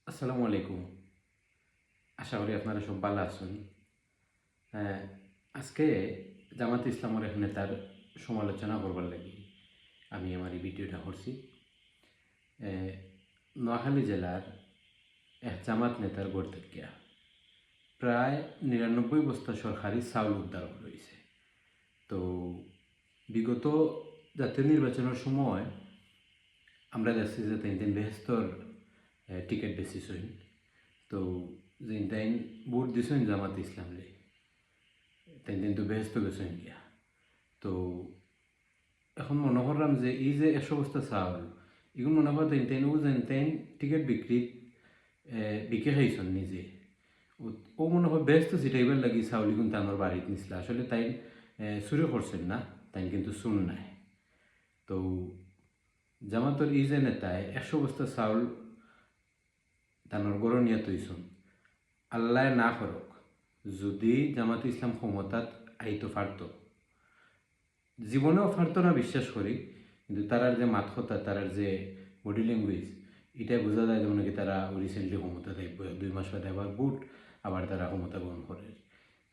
আসসালামু আলাইকুম। আশা করি আপনারা সব ভালো আছেন। হ্যাঁ, আজকে জামাত ইসলামের এক নেতার সমালোচনা করবার লাগি আমি আমার এই ভিডিওটা করছি। এ, নোয়াখালী জেলার এক জামাত নেতার গড় থেকে প্রায় ৯৯ বস্তা সরকারি চাউল উদ্ধার রয়েছে। তো বিগত জাতীয় নির্বাচনের সময় আমরা দেখছি যে তিন বেহেস্তর টিকিট বেসিস হইন। তো যে তাই ভোট দিছেন জামাত ইসলামরে, তাই তো বেহেস্ত গেছেন গিয়া। তো এখন মনে করলাম যে এই যে ১০০ বস্তা চাউল, এগুলো মনে করেন তাইনও যেন তাইন টিকিট বিক্রি বিকে খাইছেন নিজে। ও মনে হয় ব্যস্ত ছিটাইবার লাগি চাউল কিন্তু আমার বাড়িতে নিছিল। আসলে তাই চুরি করছেন না, তাই কিন্তু চুন নাই। তো জামাতর এই যে নেতায় ১০০ বস্তা চাউল তানোর গড় নিয়ে তৈছন, আল্লাহ না করক যদি জামাত ইসলাম ক্ষমতাত আইতো পারত, জীবনেও পারত না বিশ্বাস করি, কিন্তু তারার যে মাত কথা, তারার যে বডি ল্যাঙ্গুয়েজ, এটাই বোঝা যায় যেমন কি তারা রিসেন্টলি ক্ষমতা থাকবে ২ মাস বাদে আবার বুট আবার তারা ক্ষমতা গ্রহণ করে।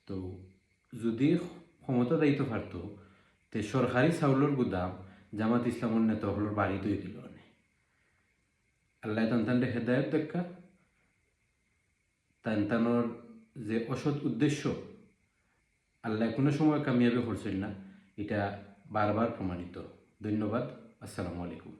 তো যদি ক্ষমতা দায়িত্ব পারত, তে সরকারি চাউলের গুদাম জামাত ইসলামের নেতা হলোর বাড়ি তৈরি দিল না। আল্লাহ তান্তানরে হেদায়ত দেখা, তান্তানোর যে অসৎ উদ্দেশ্য আল্লাহ কোনো সময় কামিয়াবি করছেন না, এটা বারবার প্রমাণিত। ধন্যবাদ। আসসালামু আলাইকুম।